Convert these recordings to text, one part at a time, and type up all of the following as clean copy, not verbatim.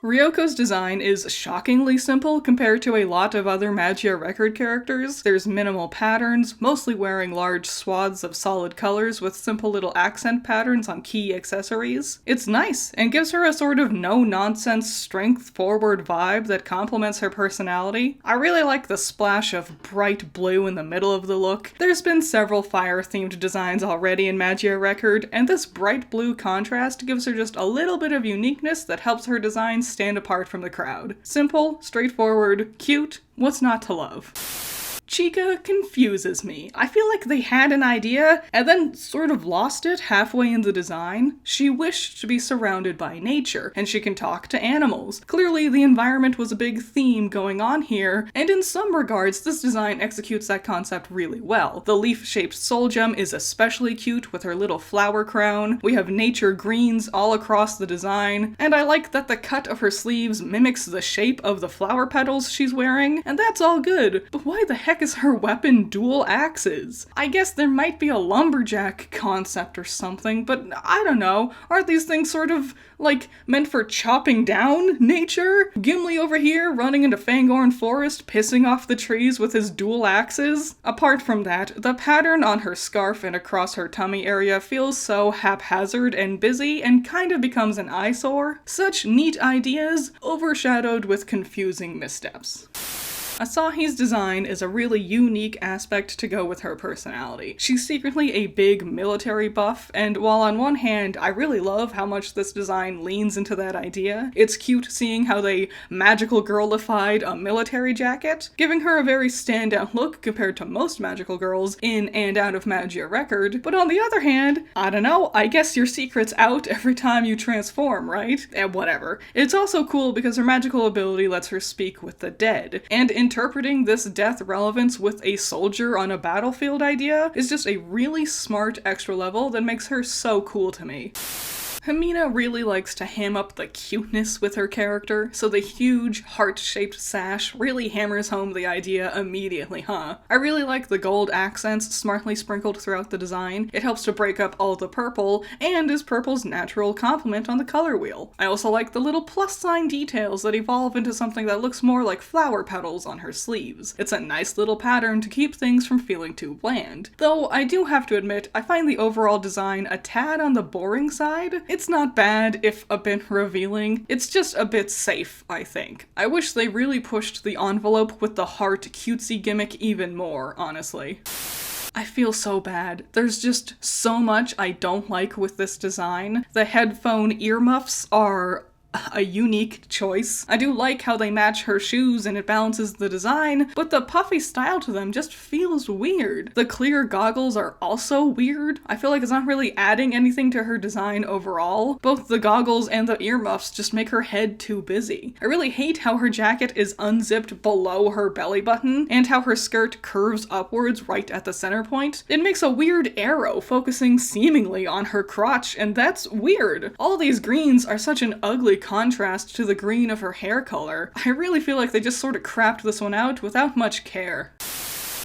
Ryoko's design is shockingly simple compared to a lot of other Magia record characters. There's minimal patterns, mostly wearing large swaths of solid colors with simple little accent patterns on key accessories. It's nice, and gives her a sort of no-nonsense, strength-forward vibe that complements her personality. I really like the splash of bright blue in the middle of the look. There's been several fire-themed designs already in Magia record, and this bright blue contrast gives her just a little bit of uniqueness that helps her design stand apart from the crowd. Simple, straightforward, cute, what's not to love? Chica confuses me. I feel like they had an idea and then sort of lost it halfway in the design. She wished to be surrounded by nature, and she can talk to animals. Clearly, the environment was a big theme going on here, and in some regards, this design executes that concept really well. The leaf-shaped soul gem is especially cute with her little flower crown. We have nature greens all across the design, and I like that the cut of her sleeves mimics the shape of the flower petals she's wearing, and that's all good. But why the heck is her weapon dual axes? I guess there might be a lumberjack concept or something, but I don't know. Aren't these things sort of, like, meant for chopping down nature? Gimli over here running into Fangorn Forest, pissing off the trees with his dual axes? Apart from that, the pattern on her scarf and across her tummy area feels so haphazard and busy and kind of becomes an eyesore. Such neat ideas, overshadowed with confusing missteps. Asahi's design is a really unique aspect to go with her personality. She's secretly a big military buff, and while on one hand I really love how much this design leans into that idea, it's cute seeing how they magical girlified a military jacket, giving her a very standout look compared to most magical girls in and out of Magia record. But on the other hand, I don't know, I guess your secret's out every time you transform, right? Whatever. It's also cool because her magical ability lets her speak with the dead, and interpreting this death relevance with a soldier on a battlefield idea is just a really smart extra level that makes her so cool to me. Hamina really likes to ham up the cuteness with her character, so the huge, heart-shaped sash really hammers home the idea immediately, huh? I really like the gold accents smartly sprinkled throughout the design. It helps to break up all the purple, and is purple's natural complement on the color wheel. I also like the little plus sign details that evolve into something that looks more like flower petals on her sleeves. It's a nice little pattern to keep things from feeling too bland. Though I do have to admit, I find the overall design a tad on the boring side. It's not bad, if a bit revealing. It's just a bit safe, I think. I wish they really pushed the envelope with the heart cutesy gimmick even more, honestly. I feel so bad. There's just so much I don't like with this design. The headphone earmuffs are a unique choice. I do like how they match her shoes and it balances the design, but the puffy style to them just feels weird. The clear goggles are also weird. I feel like it's not really adding anything to her design overall. Both the goggles and the earmuffs just make her head too busy. I really hate how her jacket is unzipped below her belly button, and how her skirt curves upwards right at the center point. It makes a weird arrow focusing seemingly on her crotch, and that's weird. All these greens are such an ugly contrast to the green of her hair color. I really feel like they just sort of crapped this one out without much care.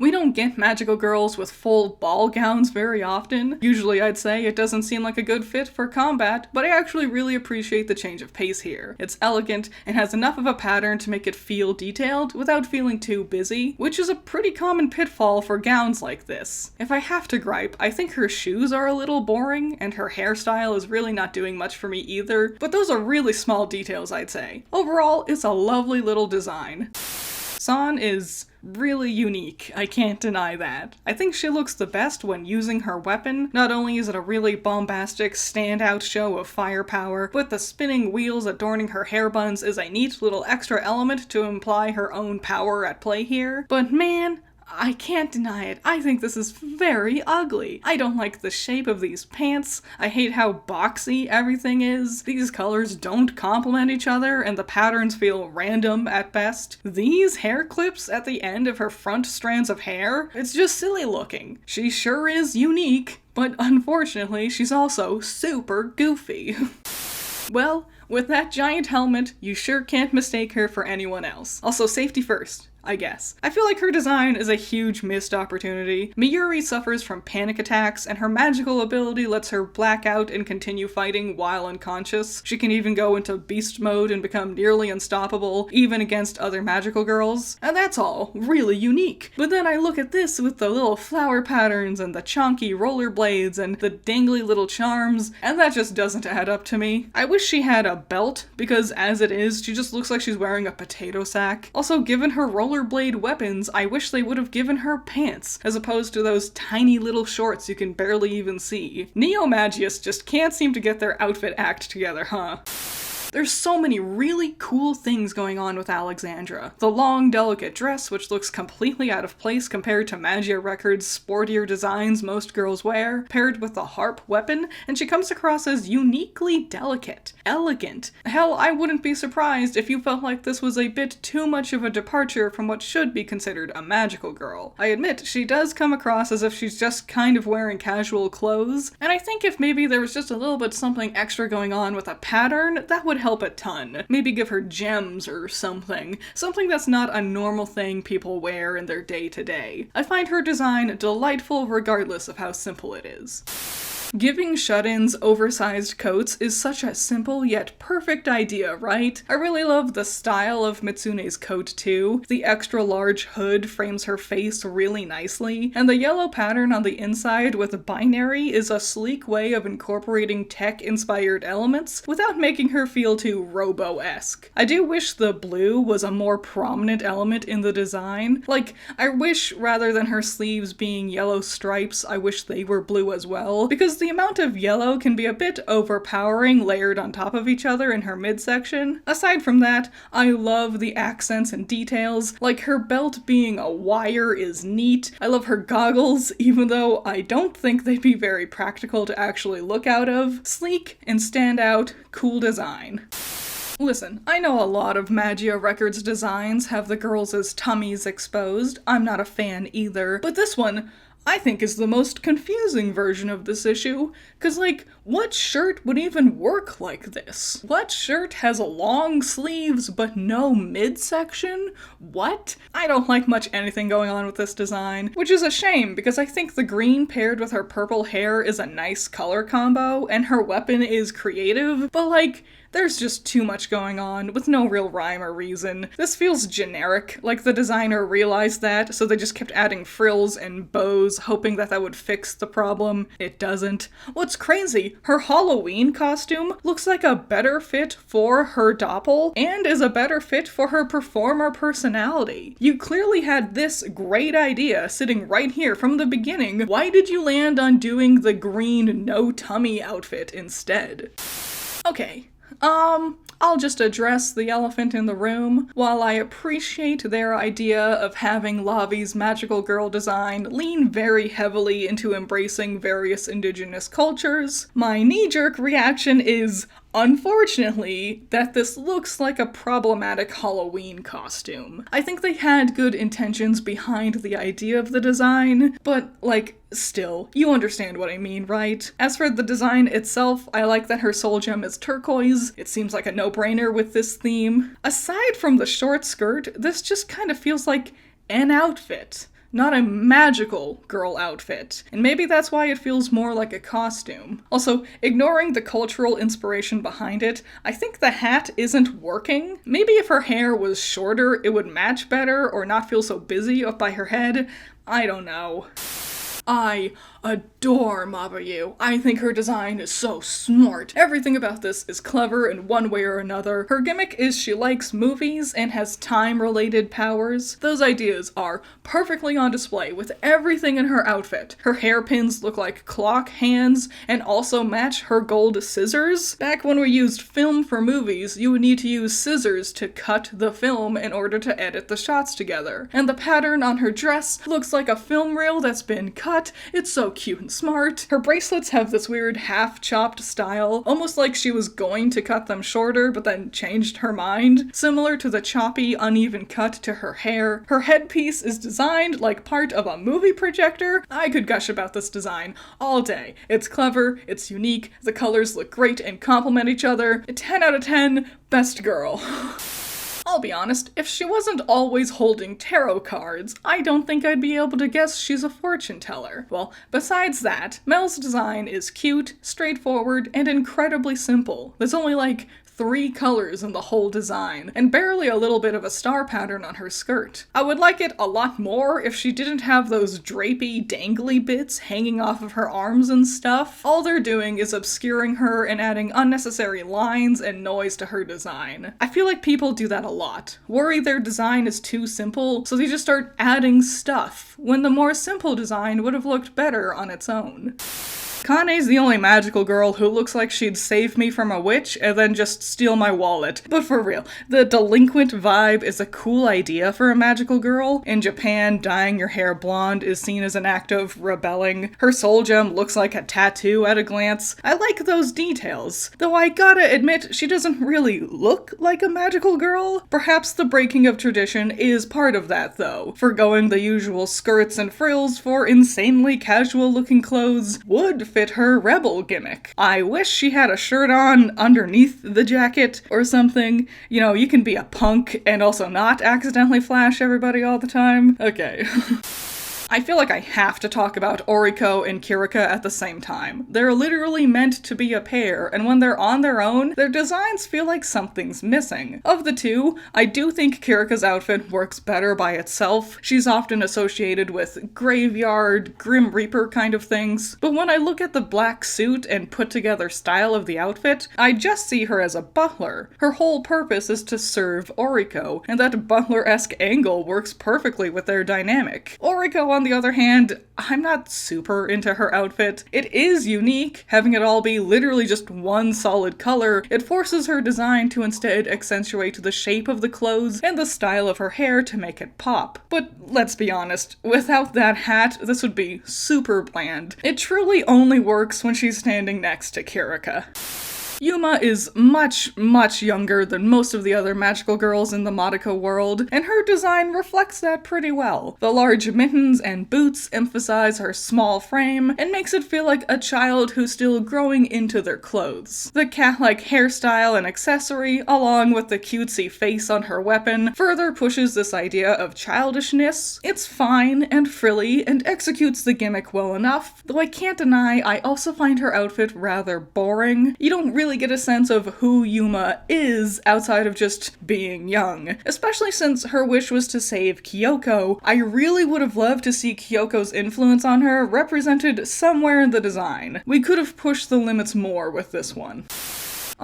We don't get magical girls with full ball gowns very often. Usually I'd say it doesn't seem like a good fit for combat, but I actually really appreciate the change of pace here. It's elegant and has enough of a pattern to make it feel detailed without feeling too busy, which is a pretty common pitfall for gowns like this. If I have to gripe, I think her shoes are a little boring, and her hairstyle is really not doing much for me either, but those are really small details, I'd say. Overall, it's a lovely little design. San is really unique, I can't deny that. I think she looks the best when using her weapon. Not only is it a really bombastic, standout show of firepower, but the spinning wheels adorning her hair buns is a neat little extra element to imply her own power at play here. But man, I can't deny it. I think this is very ugly. I don't like the shape of these pants. I hate how boxy everything is. These colors don't complement each other, and the patterns feel random at best. These hair clips at the end of her front strands of hair, it's just silly looking. She sure is unique, but unfortunately, she's also super goofy. Well, with that giant helmet, you sure can't mistake her for anyone else. Also, safety first. I guess. I feel like her design is a huge missed opportunity. Miyuri suffers from panic attacks, and her magical ability lets her black out and continue fighting while unconscious. She can even go into beast mode and become nearly unstoppable, even against other magical girls. And that's all really unique. But then I look at this with the little flower patterns and the chonky rollerblades and the dangly little charms, and that just doesn't add up to me. I wish she had a belt, because as it is, she just looks like she's wearing a potato sack. Also, given her rollerblade weapons, I wish they would have given her pants, as opposed to those tiny little shorts you can barely even see. Neo-Magists just can't seem to get their outfit act together, huh? There's so many really cool things going on with Alexandra. The long, delicate dress, which looks completely out of place compared to Magia Records' sportier designs most girls wear, paired with the harp weapon, and she comes across as uniquely delicate, elegant. Hell, I wouldn't be surprised if you felt like this was a bit too much of a departure from what should be considered a magical girl. I admit, she does come across as if she's just kind of wearing casual clothes, and I think if maybe there was just a little bit something extra going on with a pattern, that would help a ton. Maybe give her gems or something. Something that's not a normal thing people wear in their day-to-day. I find her design delightful regardless of how simple it is. Giving shut-ins oversized coats is such a simple yet perfect idea, right? I really love the style of Mitsune's coat too. The extra large hood frames her face really nicely, and the yellow pattern on the inside with binary is a sleek way of incorporating tech-inspired elements without making her feel too robo-esque. I do wish the blue was a more prominent element in the design. Like, I wish rather than her sleeves being yellow stripes, I wish they were blue as well, because the amount of yellow can be a bit overpowering layered on top of each other in her midsection. Aside from that, I love the accents and details, like her belt being a wire is neat. I love her goggles, even though I don't think they'd be very practical to actually look out of. Sleek and stand out, cool design. Listen, I know a lot of Magia Records designs have the girls' tummies exposed. I'm not a fan either, but this one I think is the most confusing version of this issue, cause like, what shirt would even work like this? What shirt has long sleeves but no midsection? What? I don't like much anything going on with this design, which is a shame because I think the green paired with her purple hair is a nice color combo, and her weapon is creative, but like, there's just too much going on, with no real rhyme or reason. This feels generic, like the designer realized that, so they just kept adding frills and bows, hoping that that would fix the problem. It doesn't. What's crazy, her Halloween costume looks like a better fit for her doppel, and is a better fit for her performer personality. You clearly had this great idea sitting right here from the beginning. Why did you land on doing the green no-tummy outfit instead? Okay. I'll just address the elephant in the room. While I appreciate their idea of having Lavi's magical girl design lean very heavily into embracing various indigenous cultures, my knee-jerk reaction is, unfortunately, that this looks like a problematic Halloween costume. I think they had good intentions behind the idea of the design, but, like, still, you understand what I mean, right? As for the design itself, I like that her soul gem is turquoise. It seems like a no-brainer with this theme. Aside from the short skirt, this just kind of feels like an outfit. Not a magical girl outfit. And maybe that's why it feels more like a costume. Also, ignoring the cultural inspiration behind it, I think the hat isn't working. Maybe if her hair was shorter, it would match better or not feel so busy up by her head. I don't know. I adore Mabayu. I think her design is so smart. Everything about this is clever in one way or another. Her gimmick is she likes movies and has time-related powers. Those ideas are perfectly on display with everything in her outfit. Her hairpins look like clock hands and also match her gold scissors. Back when we used film for movies, you would need to use scissors to cut the film in order to edit the shots together. And the pattern on her dress looks like a film reel that's been cut. It's so cute and smart. Her bracelets have this weird half-chopped style, almost like she was going to cut them shorter but then changed her mind, similar to the choppy, uneven cut to her hair. Her headpiece is designed like part of a movie projector. I could gush about this design all day. It's clever, it's unique, the colors look great and complement each other. 10 out of 10, best girl. I'll be honest, if she wasn't always holding tarot cards, I don't think I'd be able to guess she's a fortune teller. Well, besides that, Mel's design is cute, straightforward, and incredibly simple. There's only like 3 colors in the whole design, and barely a little bit of a star pattern on her skirt. I would like it a lot more if she didn't have those drapey, dangly bits hanging off of her arms and stuff. All they're doing is obscuring her and adding unnecessary lines and noise to her design. I feel like people do that a lot. Worry their design is too simple, so they just start adding stuff, when the more simple design would have looked better on its own. Kane's the only magical girl who looks like she'd save me from a witch and then just steal my wallet. But for real, the delinquent vibe is a cool idea for a magical girl. In Japan, dyeing your hair blonde is seen as an act of rebelling. Her soul gem looks like a tattoo at a glance. I like those details. Though I gotta admit, she doesn't really look like a magical girl. Perhaps the breaking of tradition is part of that though. Forgoing the usual skirts and frills for insanely casual looking clothes would fit her rebel gimmick. I wish she had a shirt on underneath the jacket or something. You know, you can be a punk and also not accidentally flash everybody all the time. Okay. I feel like I have to talk about Oriko and Kirika at the same time. They're literally meant to be a pair, and when they're on their own, their designs feel like something's missing. Of the two, I do think Kirika's outfit works better by itself. She's often associated with graveyard, Grim Reaper kind of things, but when I look at the black suit and put together style of the outfit, I just see her as a butler. Her whole purpose is to serve Oriko, and that butler-esque angle works perfectly with their dynamic. Oriko, on the other hand, I'm not super into her outfit. It is unique, having it all be literally just one solid color. It forces her design to instead accentuate the shape of the clothes and the style of her hair to make it pop. But let's be honest, without that hat, this would be super bland. It truly only works when she's standing next to Kirika. Yuma is much, much younger than most of the other magical girls in the Madoka world, and her design reflects that pretty well. The large mittens and boots emphasize her small frame and makes it feel like a child who's still growing into their clothes. The cat-like hairstyle and accessory, along with the cutesy face on her weapon, further pushes this idea of childishness. It's fine and frilly and executes the gimmick well enough, though I can't deny I also find her outfit rather boring. You don't really get a sense of who Yuma is outside of just being young. Especially since her wish was to save Kyoko, I really would have loved to see Kyoko's influence on her represented somewhere in the design. We could have pushed the limits more with this one.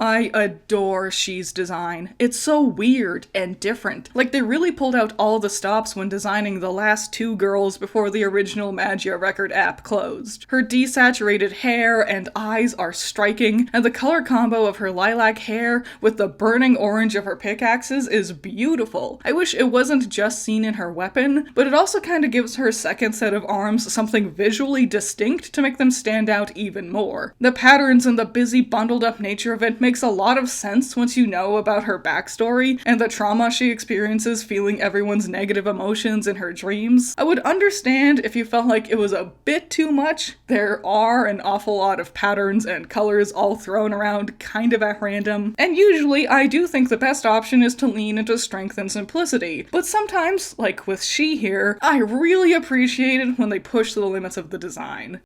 I adore She's design. It's so weird and different. Like, they really pulled out all the stops when designing the last 2 girls before the original Magia record app closed. Her desaturated hair and eyes are striking, and the color combo of her lilac hair with the burning orange of her pickaxes is beautiful. I wish it wasn't just seen in her weapon, but it also kind of gives her second set of arms something visually distinct to make them stand out even more. The patterns and the busy bundled up nature of it makes a lot of sense once you know about her backstory and the trauma she experiences feeling everyone's negative emotions in her dreams. I would understand if you felt like it was a bit too much. There are an awful lot of patterns and colors all thrown around kind of at random, and usually I do think the best option is to lean into strength and simplicity, but sometimes, like with She here, I really appreciate it when they push the limits of the design.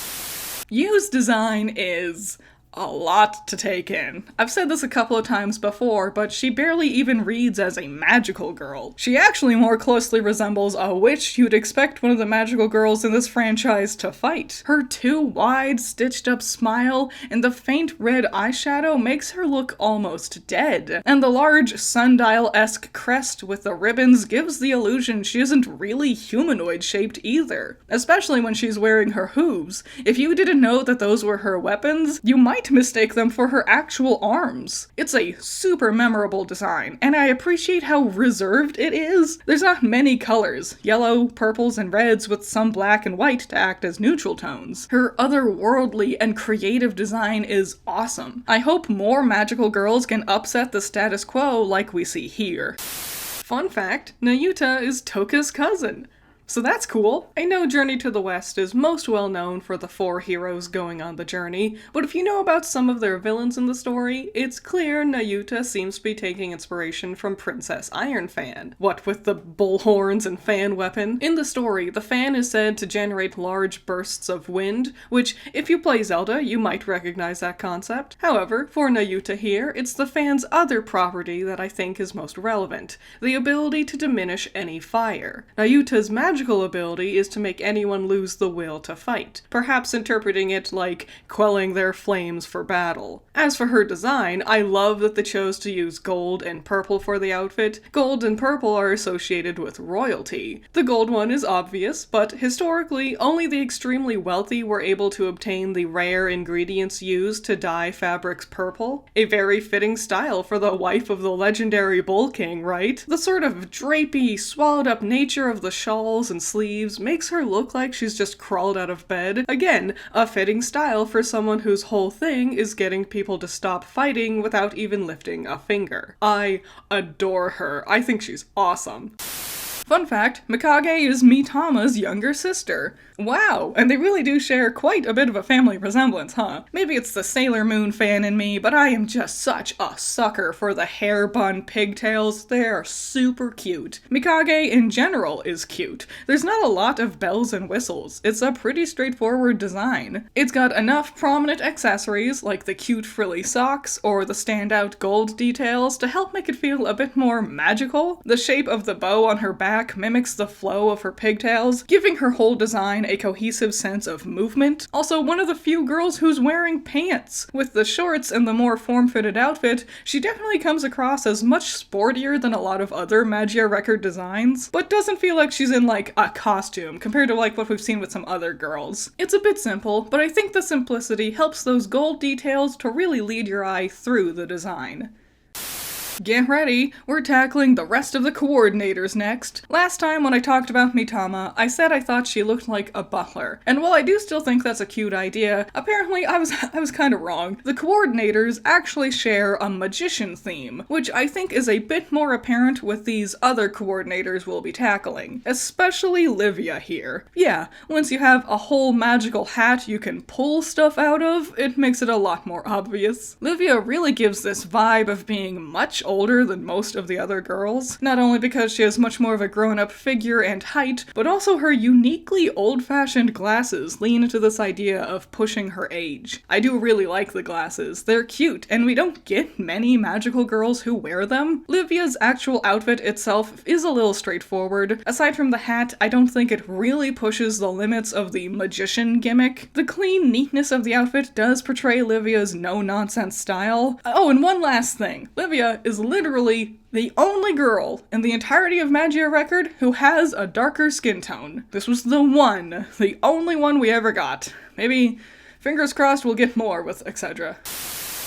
Yu's design is a lot to take in. I've said this a couple of times before, but she barely even reads as a magical girl. She actually more closely resembles a witch you'd expect one of the magical girls in this franchise to fight. Her too wide, stitched up smile and the faint red eyeshadow makes her look almost dead. And the large sundial-esque crest with the ribbons gives the illusion she isn't really humanoid shaped either. Especially when she's wearing her hooves. If you didn't know that those were her weapons, you might mistake them for her actual arms. It's a super memorable design, and I appreciate how reserved it is. There's not many colors, yellow, purples, and reds with some black and white to act as neutral tones. Her otherworldly and creative design is awesome. I hope more magical girls can upset the status quo like we see here. Fun fact, Nayuta is Toka's cousin. So that's cool. I know Journey to the West is most well known for the 4 heroes going on the journey, but if you know about some of their villains in the story, it's clear Nayuta seems to be taking inspiration from Princess Ironfan. What with the bullhorns and fan weapon? In the story, the fan is said to generate large bursts of wind, which, if you play Zelda, you might recognize that concept. However, for Nayuta here, it's the fan's other property that I think is most relevant, the ability to diminish any fire. Nayuta's magical ability is to make anyone lose the will to fight, perhaps interpreting it like quelling their flames for battle. As for her design, I love that they chose to use gold and purple for the outfit. Gold and purple are associated with royalty. The gold one is obvious, but historically, only the extremely wealthy were able to obtain the rare ingredients used to dye fabrics purple. A very fitting style for the wife of the legendary Bull King, right? The sort of drapey, swallowed up nature of the shawls and sleeves makes her look like she's just crawled out of bed. Again, a fitting style for someone whose whole thing is getting people to stop fighting without even lifting a finger. I adore her. I think she's awesome. Fun fact, Mikage is Mitama's younger sister. Wow, and they really do share quite a bit of a family resemblance, huh? Maybe it's the Sailor Moon fan in me, but I am just such a sucker for the hair bun pigtails. They are super cute. Mikage in general is cute. There's not a lot of bells and whistles. It's a pretty straightforward design. It's got enough prominent accessories, like the cute frilly socks or the standout gold details, to help make it feel a bit more magical. The shape of the bow on her back mimics the flow of her pigtails, giving her whole design a cohesive sense of movement. Also, one of the few girls who's wearing pants. With the shorts and the more form-fitted outfit, she definitely comes across as much sportier than a lot of other Magia record designs, but doesn't feel like she's in like a costume compared to like what we've seen with some other girls. It's a bit simple, but I think the simplicity helps those gold details to really lead your eye through the design. Get ready, we're tackling the rest of the coordinators next. Last time when I talked about Mitama, I said I thought she looked like a butler, and while I do still think that's a cute idea, apparently I was kind of wrong. The coordinators actually share a magician theme, which I think is a bit more apparent with these other coordinators we'll be tackling, especially Livia here. Yeah, once you have a whole magical hat you can pull stuff out of, it makes it a lot more obvious. Livia really gives this vibe of being much older than most of the other girls, not only because she has much more of a grown-up figure and height, but also her uniquely old-fashioned glasses lean into this idea of pushing her age. I do really like the glasses. They're cute, and we don't get many magical girls who wear them. Livia's actual outfit itself is a little straightforward. Aside from the hat, I don't think it really pushes the limits of the magician gimmick. The clean neatness of the outfit does portray Livia's no-nonsense style. Oh, and one last thing. Livia is literally the only girl in the entirety of Magia Record who has a darker skin tone. This was the only one we ever got. Maybe, fingers crossed, we'll get more with etc.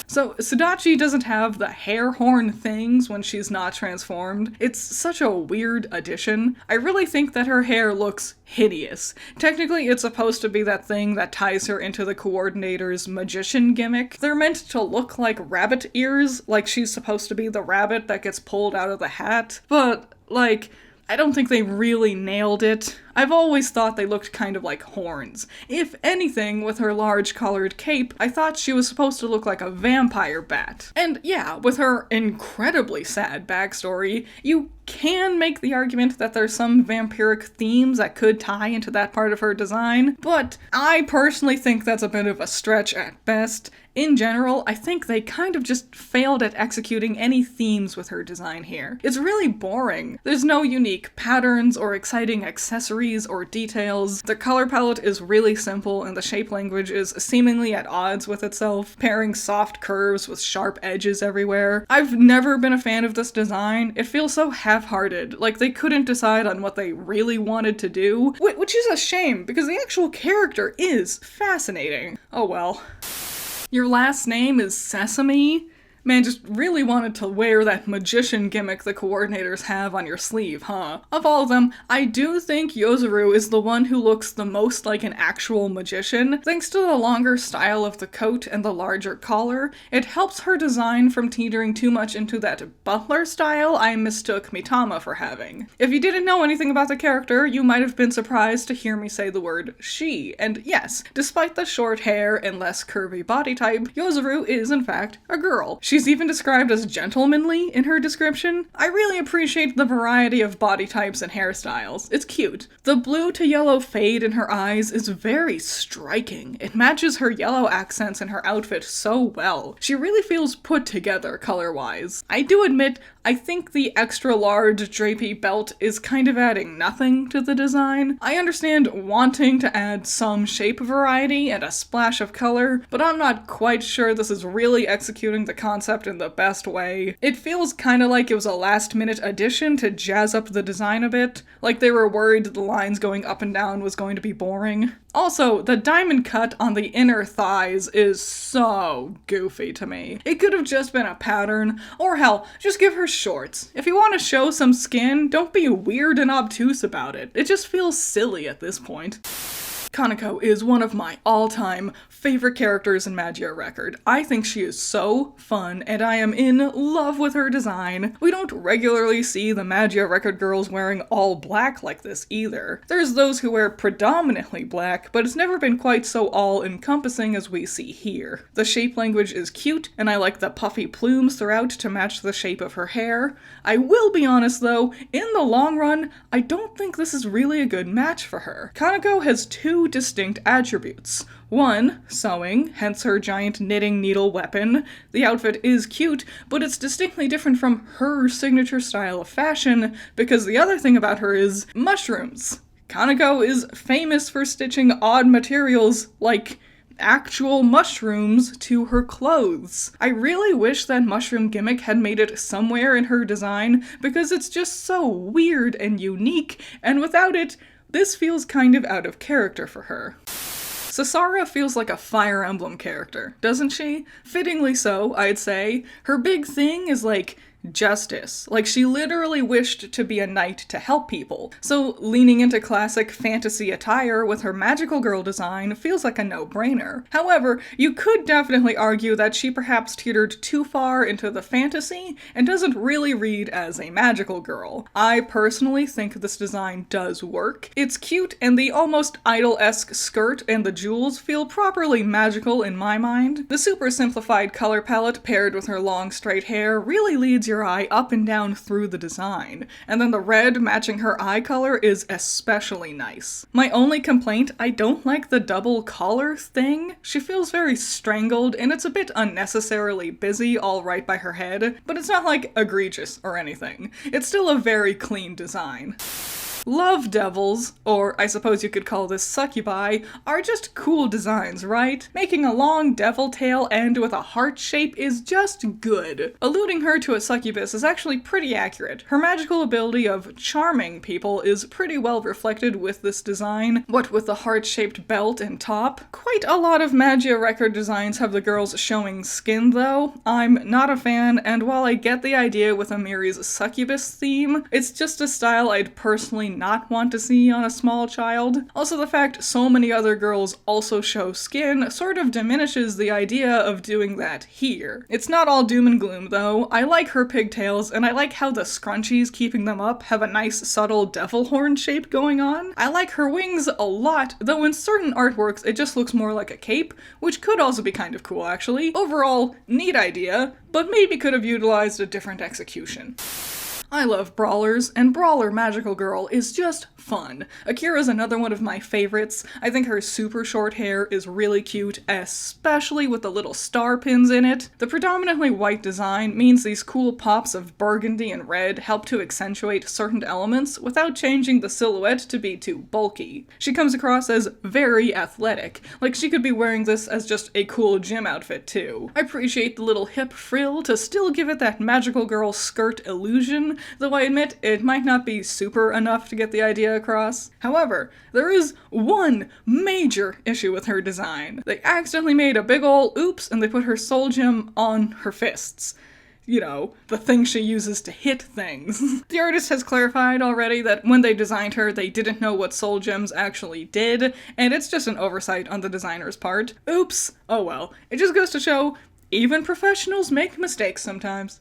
So, Sudachi doesn't have the hair horn things when she's not transformed. It's such a weird addition. I really think that her hair looks hideous. Technically, it's supposed to be that thing that ties her into the coordinator's magician gimmick. They're meant to look like rabbit ears, like she's supposed to be the rabbit that gets pulled out of the hat. But, like, I don't think they really nailed it. I've always thought they looked kind of like horns. If anything, with her large colored cape, I thought she was supposed to look like a vampire bat. And yeah, with her incredibly sad backstory, you can make the argument that there's some vampiric themes that could tie into that part of her design, but I personally think that's a bit of a stretch at best. In general, I think they kind of just failed at executing any themes with her design here. It's really boring. There's no unique patterns or exciting accessories or details. The color palette is really simple and the shape language is seemingly at odds with itself, pairing soft curves with sharp edges everywhere. I've never been a fan of this design. It feels so half-hearted, like they couldn't decide on what they really wanted to do, which is a shame because the actual character is fascinating. Oh well. Your last name is Sesame? Man, just really wanted to wear that magician gimmick the coordinators have on your sleeve, huh? Of all of them, I do think Yozuru is the one who looks the most like an actual magician. Thanks to the longer style of the coat and the larger collar, it helps her design from teetering too much into that butler style I mistook Mitama for having. If you didn't know anything about the character, you might have been surprised to hear me say the word she, and yes, despite the short hair and less curvy body type, Yozuru is in fact a girl. She's even described as gentlemanly in her description. I really appreciate the variety of body types and hairstyles. It's cute. The blue to yellow fade in her eyes is very striking. It matches her yellow accents in her outfit so well. She really feels put together color-wise. I do admit, I think the extra large drapey belt is kind of adding nothing to the design. I understand wanting to add some shape variety and a splash of color, but I'm not quite sure this is really executing the concept in the best way. It feels kinda like it was a last-minute addition to jazz up the design a bit, like they were worried the lines going up and down was going to be boring. Also, the diamond cut on the inner thighs is so goofy to me. It could have just been a pattern, or hell, just give her shorts. If you want to show some skin, don't be weird and obtuse about it. It just feels silly at this point. Kaneko is one of my all-time favorite characters in Magia Record. I think she is so fun, and I am in love with her design. We don't regularly see the Magia Record girls wearing all black like this either. There's those who wear predominantly black, but it's never been quite so all-encompassing as we see here. The shape language is cute, and I like the puffy plumes throughout to match the shape of her hair. I will be honest though, in the long run, I don't think this is really a good match for her. Kaneko has two distinct attributes. One, sewing, hence her giant knitting needle weapon. The outfit is cute, but it's distinctly different from her signature style of fashion, because the other thing about her is mushrooms. Kaneko is famous for stitching odd materials, like actual mushrooms, to her clothes. I really wish that mushroom gimmick had made it somewhere in her design, because it's just so weird and unique, and without it, this feels kind of out of character for her. Sasara feels like a Fire Emblem character, doesn't she? Fittingly so, I'd say. Her big thing is like justice. Like, she literally wished to be a knight to help people. So leaning into classic fantasy attire with her magical girl design feels like a no-brainer. However, you could definitely argue that she perhaps teetered too far into the fantasy and doesn't really read as a magical girl. I personally think this design does work. It's cute, and the almost idol-esque skirt and the jewels feel properly magical in my mind. The super simplified color palette paired with her long straight hair really leads your eye up and down through the design, and then the red matching her eye color is especially nice. My only complaint, I don't like the double collar thing. She feels very strangled, and it's a bit unnecessarily busy all right by her head, but it's not like egregious or anything. It's still a very clean design. Love devils, or I suppose you could call this succubi, are just cool designs, right? Making a long devil tail end with a heart shape is just good. Alluding her to a succubus is actually pretty accurate. Her magical ability of charming people is pretty well reflected with this design, what with the heart-shaped belt and top. Quite a lot of Magia Record designs have the girls showing skin though. I'm not a fan, and while I get the idea with Amiri's succubus theme, it's just a style I'd personally not want to see on a small child. Also, the fact so many other girls also show skin sort of diminishes the idea of doing that here. It's not all doom and gloom though. I like her pigtails, and I like how the scrunchies keeping them up have a nice subtle devil horn shape going on. I like her wings a lot, though in certain artworks it just looks more like a cape, which could also be kind of cool actually. Overall, neat idea, but maybe could have utilized a different execution. I love brawlers, and Brawler Magical Girl is just fun. Akira's another one of my favorites. I think her super short hair is really cute, especially with the little star pins in it. The predominantly white design means these cool pops of burgundy and red help to accentuate certain elements without changing the silhouette to be too bulky. She comes across as very athletic, like she could be wearing this as just a cool gym outfit too. I appreciate the little hip frill to still give it that magical girl skirt illusion, design, though I admit it might not be super enough to get the idea across. However, there is one major issue with her design. They accidentally made a big ol' oops and they put her soul gem on her fists. You know, the thing she uses to hit things. The artist has clarified already that when they designed her, they didn't know what soul gems actually did, and it's just an oversight on the designer's part. Oops. Oh well. It just goes to show, even professionals make mistakes sometimes.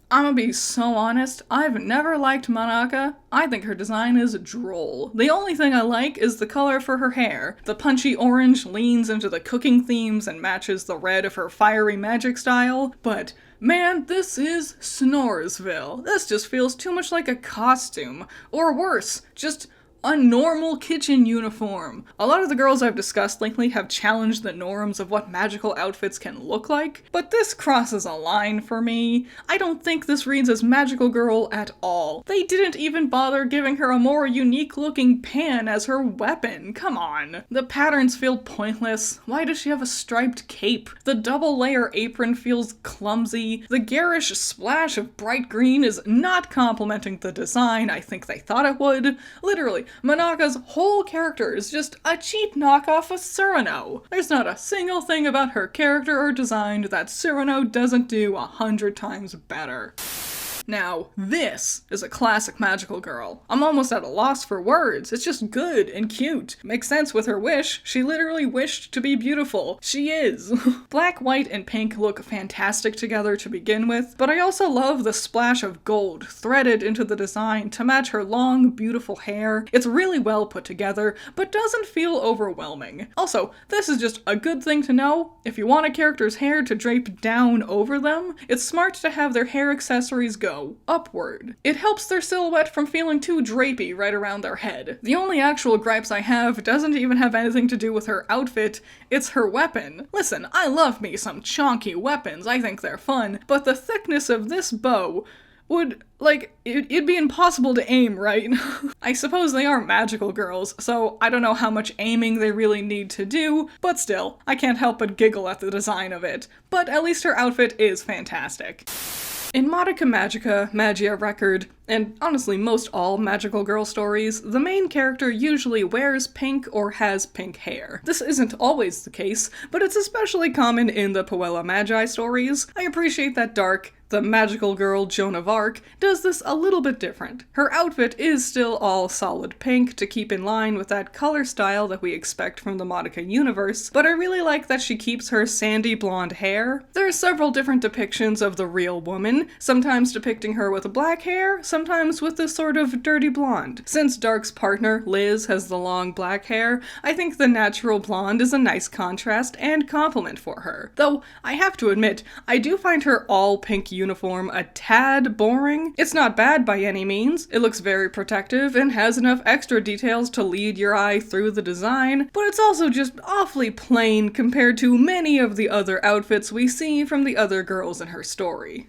I'm gonna be so honest, I've never liked Madoka. I think her design is droll. The only thing I like is the color for her hair. The punchy orange leans into the cooking themes and matches the red of her fiery magic style, but man, this is Snoresville. This just feels too much like a costume. Or worse, just a normal kitchen uniform. A lot of the girls I've discussed lately have challenged the norms of what magical outfits can look like, but this crosses a line for me. I don't think this reads as magical girl at all. They didn't even bother giving her a more unique looking pan as her weapon. Come on. The patterns feel pointless. Why does she have a striped cape? The double layer apron feels clumsy. The garish splash of bright green is not complimenting the design I think they thought it would. Literally, Madoka's whole character is just a cheap knockoff of Cyrano. There's not a single thing about her character or design that Cyrano doesn't do 100 times better. Now, this is a classic magical girl. I'm almost at a loss for words. It's just good and cute. Makes sense with her wish. She literally wished to be beautiful. She is. Black, white, and pink look fantastic together to begin with, but I also love the splash of gold threaded into the design to match her long, beautiful hair. It's really well put together, but doesn't feel overwhelming. Also, this is just a good thing to know. If you want a character's hair to drape down over them, it's smart to have their hair accessories go upward. It helps their silhouette from feeling too drapey right around their head. The only actual gripes I have doesn't even have anything to do with her outfit, it's her weapon. Listen, I love me some chonky weapons, I think they're fun, but the thickness of this bow would, it'd be impossible to aim, right? I suppose they are magical girls, so I don't know how much aiming they really need to do, but still, I can't help but giggle at the design of it. But at least her outfit is fantastic. In Madoka Magica, Magia Record, and honestly most all magical girl stories, the main character usually wears pink or has pink hair. This isn't always the case, but it's especially common in the Puella Magi stories. I appreciate that Darc, the magical girl Joan of Arc, does this a little bit different. Her outfit is still all solid pink to keep in line with that color style that we expect from the Madoka universe, but I really like that she keeps her sandy blonde hair. There are several different depictions of the real woman, sometimes depicting her with black hair, sometimes with this sort of dirty blonde. Since Darc's partner, Liz, has the long black hair, I think the natural blonde is a nice contrast and compliment for her. Though, I have to admit, I do find her all pink uniform a tad boring. It's not bad by any means. It looks very protective and has enough extra details to lead your eye through the design, but it's also just awfully plain compared to many of the other outfits we see from the other girls in her story.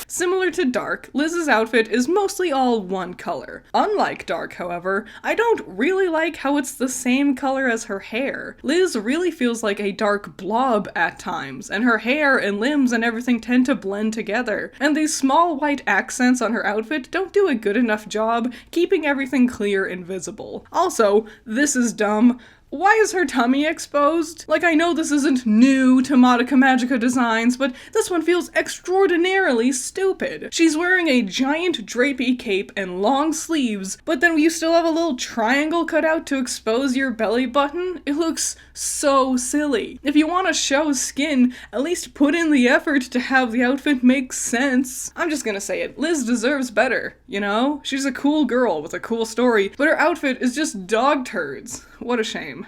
Similar to Darc, Liz's outfit is mostly all one color. Unlike Darc, however, I don't really like how it's the same color as her hair. Liz really feels like a dark blob at times, and her hair and limbs and everything tend to blend together, and these small white accents on her outfit don't do a good enough job keeping everything clear and visible. Also, this is dumb. Why is her tummy exposed? Like, I know this isn't new to Madoka Magica designs, but this one feels extraordinarily stupid. She's wearing a giant drapey cape and long sleeves, but then you still have a little triangle cut out to expose your belly button? It looks so silly. If you want to show skin, at least put in the effort to have the outfit make sense. I'm just gonna say it, Liz deserves better, you know? She's a cool girl with a cool story, but her outfit is just dog turds. What a shame.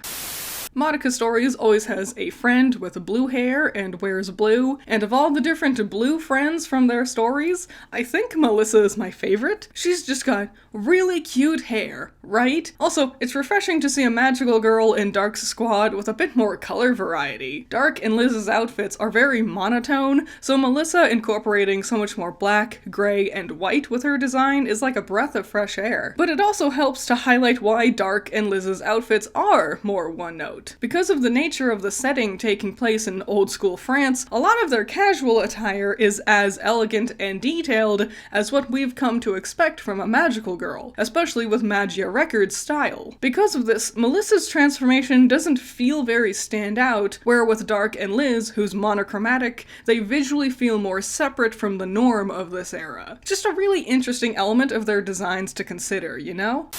Madoka Stories always has a friend with blue hair and wears blue, and of all the different blue friends from their stories, I think Melissa is my favorite. She's just got really cute hair, right? Also, it's refreshing to see a magical girl in Darc's squad with a bit more color variety. Darc and Liz's outfits are very monotone, so Melissa incorporating so much more black, gray, and white with her design is like a breath of fresh air. But it also helps to highlight why Darc and Liz's outfits are more one-note. out. Because of the nature of the setting taking place in old school France, a lot of their casual attire is as elegant and detailed as what we've come to expect from a magical girl, especially with Magia Records style. Because of this, Melissa's transformation doesn't feel very stand out, where with Darc and Liz, who's monochromatic, they visually feel more separate from the norm of this era. Just a really interesting element of their designs to consider, you know?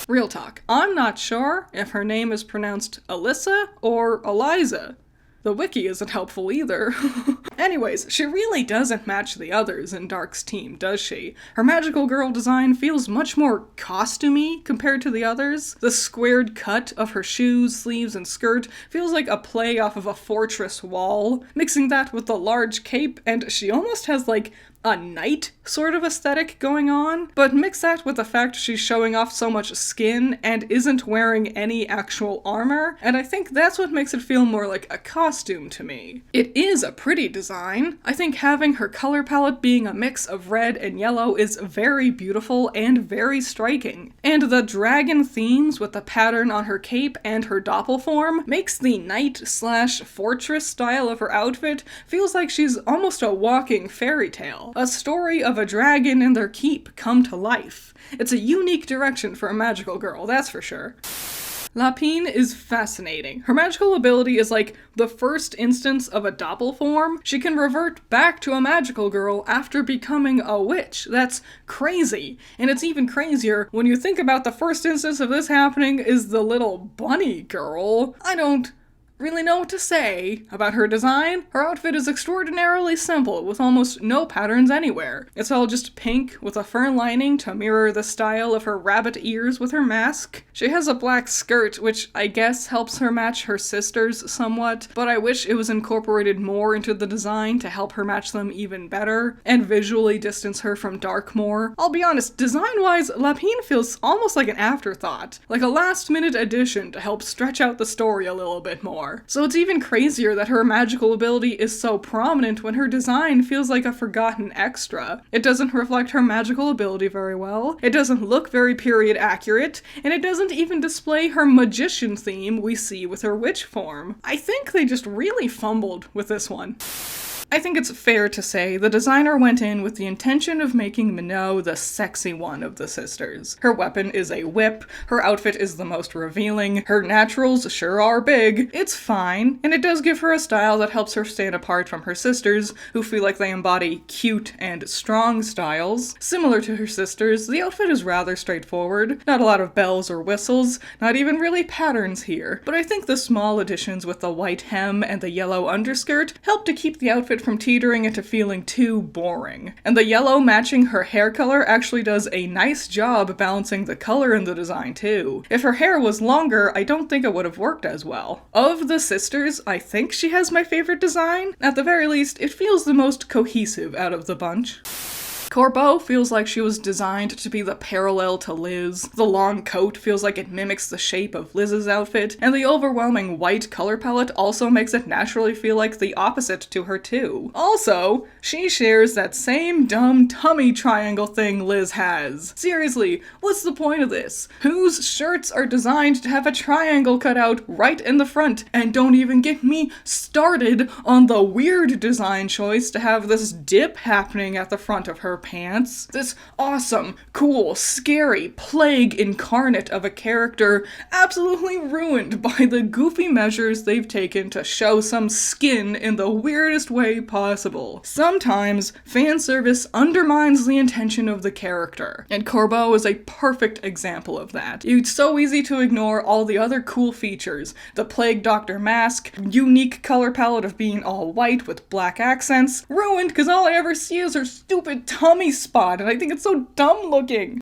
Real talk, I'm not sure if her name is pronounced Alyssa or Eliza. The wiki isn't helpful either. Anyways, she really doesn't match the others in Darc's team, does she? Her magical girl design feels much more costumey compared to the others. The squared cut of her shoes, sleeves, and skirt feels like a play off of a fortress wall. Mixing that with the large cape, and she almost has like a knight sort of aesthetic going on, but mix that with the fact she's showing off so much skin and isn't wearing any actual armor, and I think that's what makes it feel more like a costume to me. It is a pretty design. I think having her color palette being a mix of red and yellow is very beautiful and very striking. And the dragon themes with the pattern on her cape and her doppel form makes the knight/fortress style of her outfit feels like she's almost a walking fairy tale. A story of a dragon and their keep come to life. It's a unique direction for a magical girl, that's for sure. Lapine is fascinating. Her magical ability is like the first instance of a doppel form. She can revert back to a magical girl after becoming a witch. That's crazy. And it's even crazier when you think about the first instance of this happening is the little bunny girl. I don't really know what to say about her design. Her outfit is extraordinarily simple, with almost no patterns anywhere. It's all just pink, with a fur lining to mirror the style of her rabbit ears with her mask. She has a black skirt, which I guess helps her match her sisters somewhat, but I wish it was incorporated more into the design to help her match them even better, and visually distance her from Darc more. I'll be honest, design-wise, Lapine feels almost like an afterthought, like a last-minute addition to help stretch out the story a little bit more. So it's even crazier that her magical ability is so prominent when her design feels like a forgotten extra. It doesn't reflect her magical ability very well, it doesn't look very period accurate, and it doesn't even display her magician theme we see with her witch form. I think they just really fumbled with this one. I think it's fair to say the designer went in with the intention of making Minot the sexy one of the sisters. Her weapon is a whip, her outfit is the most revealing, her naturals sure are big. It's fine, and it does give her a style that helps her stand apart from her sisters, who feel like they embody cute and strong styles. Similar to her sisters, the outfit is rather straightforward, not a lot of bells or whistles, not even really patterns here, but I think the small additions with the white hem and the yellow underskirt help to keep the outfit from teetering into feeling too boring. And the yellow matching her hair color actually does a nice job balancing the color in the design too. If her hair was longer, I don't think it would have worked as well. Of the sisters, I think she has my favorite design. At the very least, it feels the most cohesive out of the bunch. Corbeau feels like she was designed to be the parallel to Liz. The long coat feels like it mimics the shape of Liz's outfit, and the overwhelming white color palette also makes it naturally feel like the opposite to her too. Also, she shares that same dumb tummy triangle thing Liz has. Seriously, what's the point of this? Whose shirts are designed to have a triangle cut out right in the front? And don't even get me started on the weird design choice to have this dip happening at the front of her pants. This awesome, cool, scary plague incarnate of a character absolutely ruined by the goofy measures they've taken to show some skin in the weirdest way possible. Sometimes fan service undermines the intention of the character, and Corbeau is a perfect example of that. It's so easy to ignore all the other cool features. The Plague Doctor mask, unique color palette of being all white with black accents, ruined because all I ever see is her stupid tummy spot, and I think it's so dumb looking.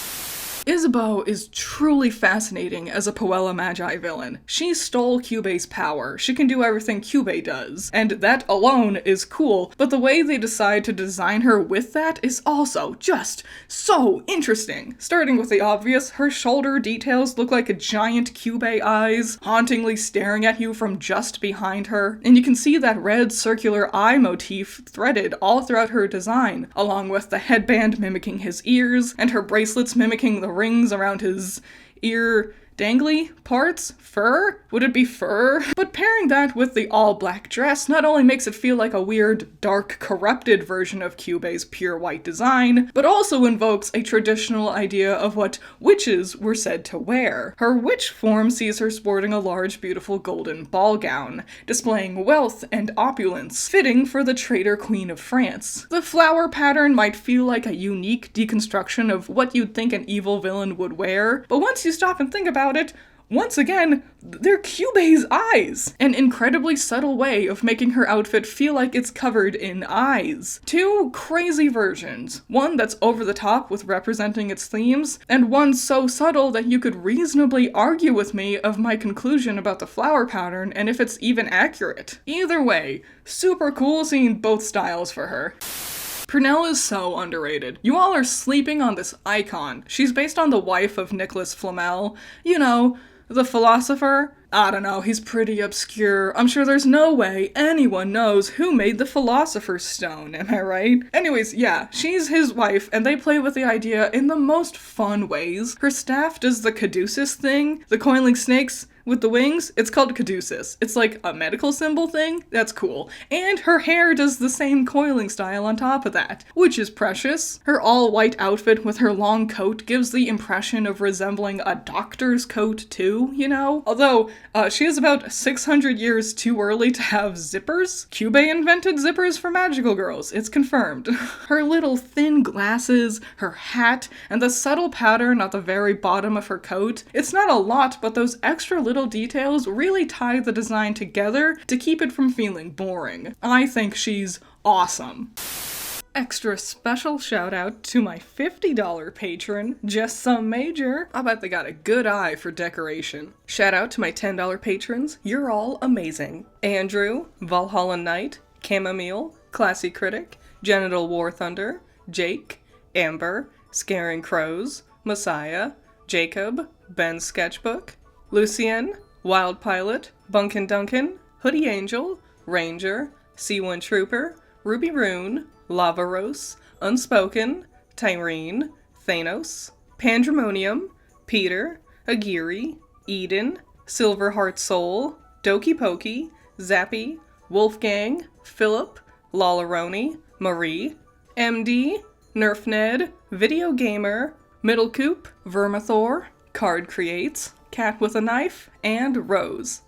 Isabeau is truly fascinating as a Puella Magi villain. She stole Kyubei's power. She can do everything Kyubei does, and that alone is cool, but the way they decide to design her with that is also just so interesting. Starting with the obvious, her shoulder details look like giant Kyubei eyes, hauntingly staring at you from just behind her, and you can see that red circular eye motif threaded all throughout her design, along with the headband mimicking his ears, and her bracelets mimicking the rings around his ear Dangly parts? Fur? Would it be fur? But pairing that with the all-black dress not only makes it feel like a weird, dark, corrupted version of Kyubei's pure white design, but also invokes a traditional idea of what witches were said to wear. Her witch form sees her sporting a large, beautiful golden ball gown, displaying wealth and opulence, fitting for the traitor queen of France. The flower pattern might feel like a unique deconstruction of what you'd think an evil villain would wear, but once you stop and think about it, once again, they're Kyubei's eyes! An incredibly subtle way of making her outfit feel like it's covered in eyes. Two crazy versions. One that's over the top with representing its themes, and one so subtle that you could reasonably argue with me of my conclusion about the flower pattern and if it's even accurate. Either way, super cool seeing both styles for her. Prunelle is so underrated. You all are sleeping on this icon. She's based on the wife of Nicholas Flamel. You know, the philosopher? I don't know, he's pretty obscure. I'm sure there's no way anyone knows who made the Philosopher's Stone, am I right? Anyways, yeah, she's his wife, and they play with the idea in the most fun ways. Her staff does the caduceus thing, the coiling snakes with the wings. It's called caduceus. It's like a medical symbol thing. That's cool. And her hair does the same coiling style on top of that, which is precious. Her all-white outfit with her long coat gives the impression of resembling a doctor's coat too, you know? Although, she is about 600 years too early to have zippers. Kyubei invented zippers for magical girls. It's confirmed. Her little thin glasses, her hat, and the subtle pattern at the very bottom of her coat. It's not a lot, but those extra little details really tie the design together to keep it from feeling boring. I think she's awesome. Extra special shout out to my $50 patron, Just Some Major. I bet they got a good eye for decoration. Shout out to my $10 patrons, you're all amazing. Andrew, Valhalla Knight, Chamomile, Classy Critic, Genital War Thunder, Jake, Amber, Scaring Crows, Messiah, Jacob, Ben's Sketchbook, Lucien, Wild Pilot, Bunkin Duncan, Hoodie Angel, Ranger, C1 Trooper, Ruby Rune, Lava Rose, Unspoken, Tyrene, Thanos, Pandemonium, Peter, Agiri, Eden, Silverheart Soul, Doki Pokey, Zappy, Wolfgang, Philip, Lollaroni, Marie, MD, Nerf Ned, Video Gamer, Middle Coop, Vermithor, Card Creates, Cat with a Knife, and Rose.